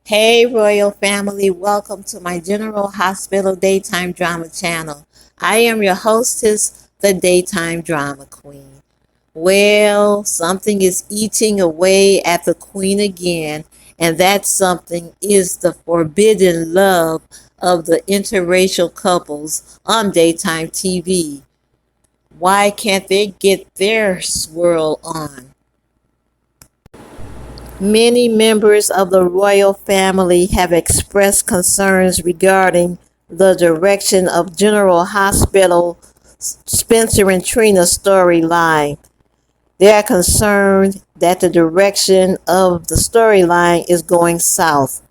Hey, Royal Family, welcome to my General Hospital Daytime Drama channel. I am your hostess, the Daytime Drama Queen. Well, something is eating away at the Queen again, and that something is the forbidden love of the interracial couples on daytime TV. Why can't they get their swirl on? Many members of the royal family have expressed concerns regarding the direction of General Hospital Spencer and Trina storyline. They are concerned that the direction of the storyline is going south.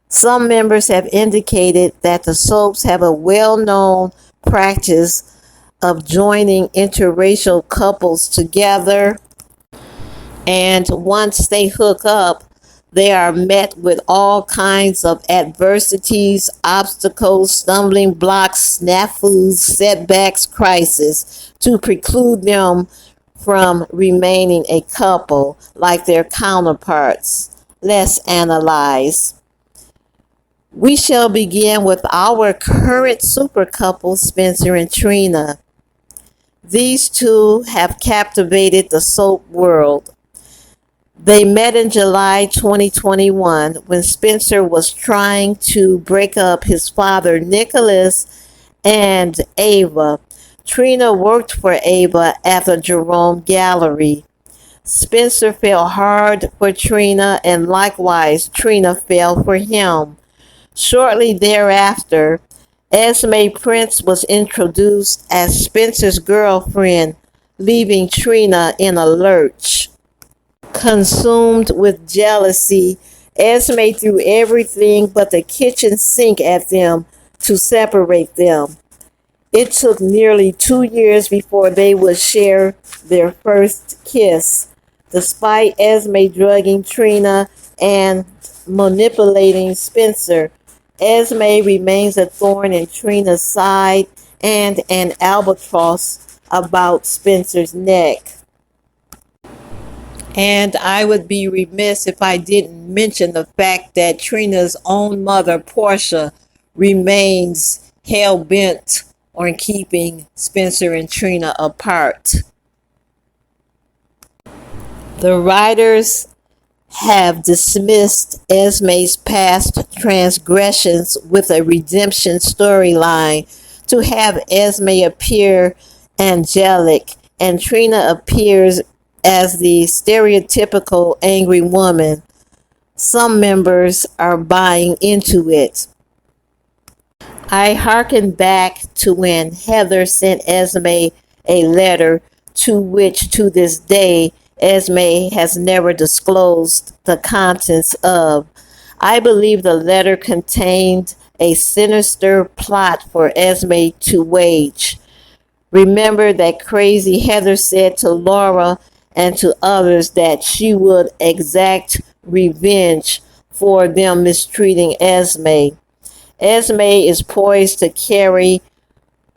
Some members have indicated that the soaps have a well-known practice of joining interracial couples together, and once they hook up, they are met with all kinds of adversities, obstacles, stumbling blocks, snafus, setbacks, crises to preclude them from remaining a couple like their counterparts. Let's analyze. We shall begin with our current super couple, Spencer and Trina. These two have captivated the soap world. They met in July 2021 when Spencer was trying to break up his father, Nicholas, and Ava. Trina worked for Ava at the Jerome Gallery. Spencer fell hard for Trina, and likewise, Trina fell for him. Shortly thereafter, Esme Prince was introduced as Spencer's girlfriend, leaving Trina in a lurch. Consumed with jealousy, Esme threw everything but the kitchen sink at them to separate them. It took nearly 2 years before they would share their first kiss. Despite Esme drugging Trina and manipulating Spencer, Esme remains a thorn in Trina's side and an albatross about Spencer's neck. And I would be remiss if I didn't mention the fact that Trina's own mother, Portia, remains hell-bent on keeping Spencer and Trina apart. The writers have dismissed Esme's past transgressions with a redemption storyline to have Esme appear angelic, and Trina appears as the stereotypical angry woman. Some members are buying into it. I hearken back to when Heather sent Esme a letter to which to this day Esme has never disclosed the contents of. I believe the letter contained a sinister plot for Esme to wage. Remember that crazy Heather said to Laura and to others that she would exact revenge for them mistreating Esme. Esme is poised to carry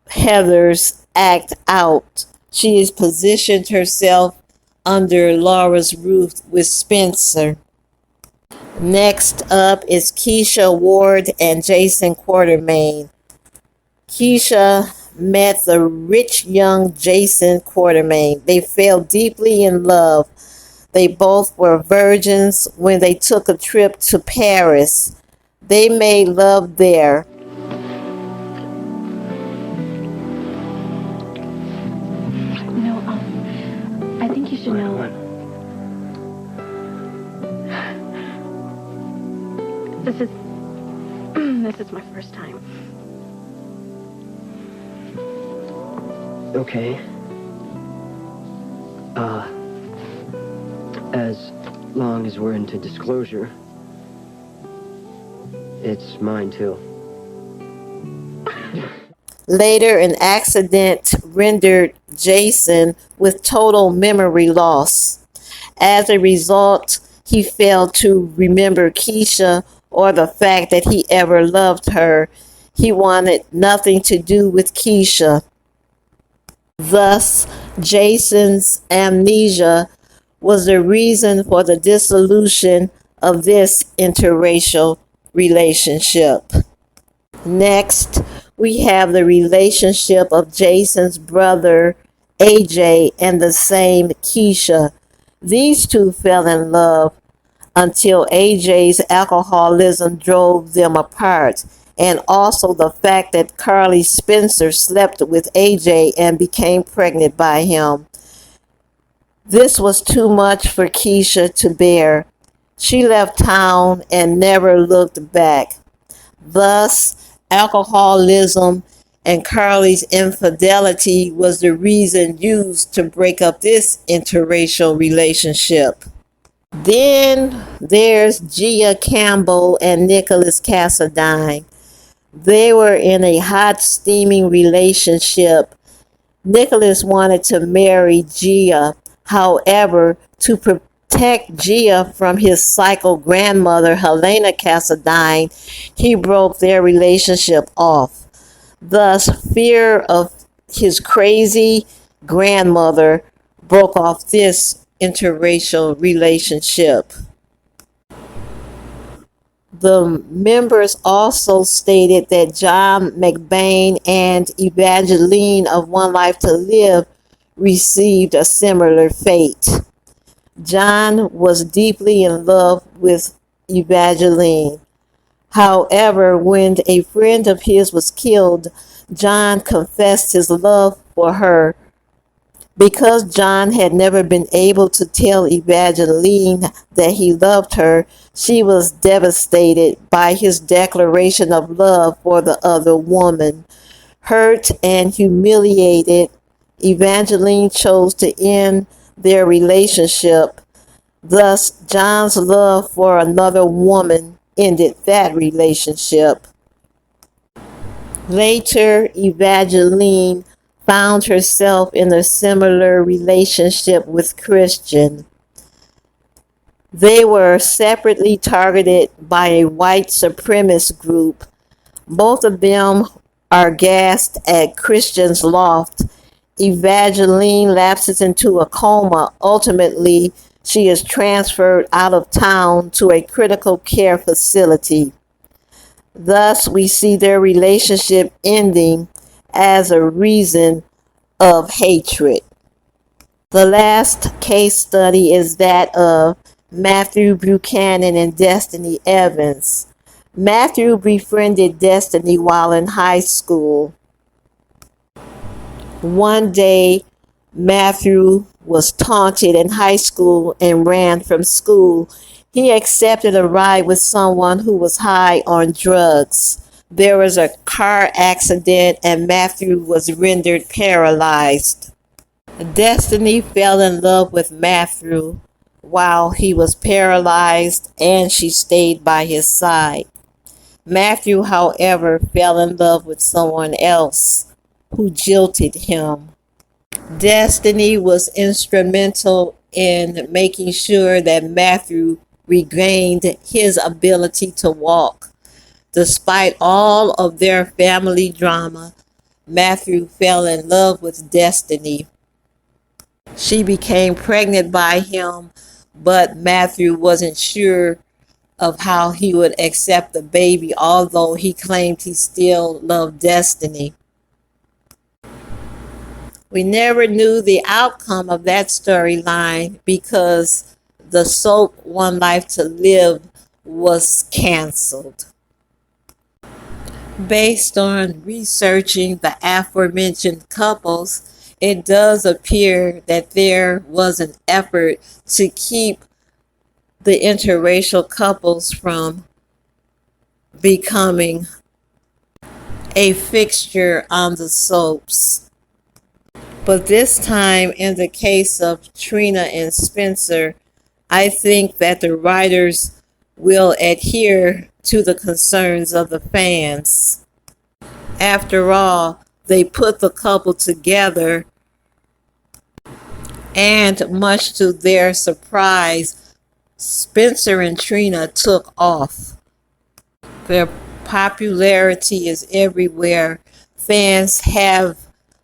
Heather's act out. She has positioned herself under Laura's roof with Spencer. Next up is Keisha Ward and Jason Quartermain. Keisha met the rich young Jason Quartermain. They fell deeply in love. They both were virgins when they took a trip to Paris. They made love there. No, I think you should know. This is this is my first time. Okay. As long as we're into disclosure, it's mine too. Later, an accident rendered Jason with total memory loss. As a result, he failed to remember Keisha or the fact that he ever loved her. He wanted nothing to do with Keisha. Thus, Jason's amnesia was the reason for the dissolution of this interracial relationship. Next, we have the relationship of Jason's brother AJ and the same Keisha. These two fell in love until AJ's alcoholism drove them apart, and also the fact that Carly Spencer slept with AJ and became pregnant by him. This was too much for Keisha to bear. She left town and never looked back. Thus, alcoholism and Carly's infidelity was the reason used to break up this interracial relationship. Then there's Gia Campbell and Nicholas Cassadine. They were in a hot, steaming relationship. Nicholas wanted to marry Gia. However, to protect Gia from his psycho grandmother, Helena Cassadine, he broke their relationship off. Thus, fear of his crazy grandmother broke off this interracial relationship. The members also stated that John McBain and Evangeline of One Life to Live received a similar fate. John was deeply in love with Evangeline. However, when a friend of his was killed, John confessed his love for her. Because John had never been able to tell Evangeline that he loved her, she was devastated by his declaration of love for the other woman. Hurt and humiliated, Evangeline chose to end their relationship. Thus, John's love for another woman ended that relationship. Later, Evangeline found herself in a similar relationship with Christian. They were separately targeted by a white supremacist group. Both of them are gassed at Christian's loft. Evangeline lapses into a coma. Ultimately, she is transferred out of town to a critical care facility. Thus, we see their relationship ending as a reason of hatred. The last case study is that of Matthew Buchanan and Destiny Evans. Matthew befriended Destiny while in high school. One day, Matthew was taunted in high school and ran from school. He accepted a ride with someone who was high on drugs. There was a car accident and Matthew was rendered paralyzed. Destiny fell in love with Matthew while he was paralyzed and she stayed by his side. Matthew, however, fell in love with someone else who jilted him. Destiny was instrumental in making sure that Matthew regained his ability to walk. Despite all of their family drama, Matthew fell in love with Destiny. She became pregnant by him, but Matthew wasn't sure of how he would accept the baby, although he claimed he still loved Destiny. We never knew the outcome of that storyline because the soap One Life to Live was canceled. Based on researching the aforementioned couples, it does appear that there was an effort to keep the interracial couples from becoming a fixture on the soaps. But this time, in the case of Trina and Spencer, I think that the writers will adhere to the concerns of the fans. After all, they put the couple together, and much to their surprise, Spencer and Trina took off. Their popularity is everywhere. Fans have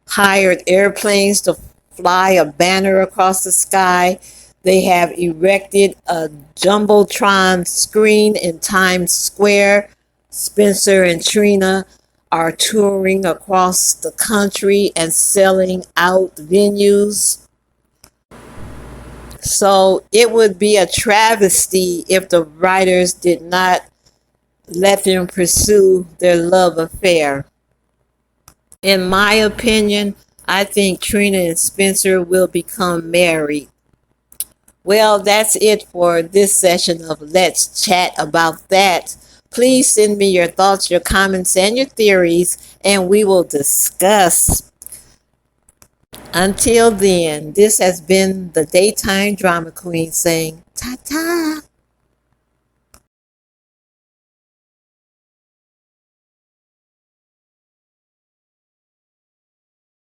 hired airplanes to fly a banner across the sky. They have erected a Jumbotron screen in Times Square. Spencer and Trina are touring across the country and selling out venues. So it would be a travesty if the writers did not let them pursue their love affair. In my opinion, I think Trina and Spencer will become married. Well, that's it for this session of Let's Chat About That. Please send me your thoughts, your comments, and your theories, and we will discuss. Until then, this has been the Daytime Drama Queen saying ta ta.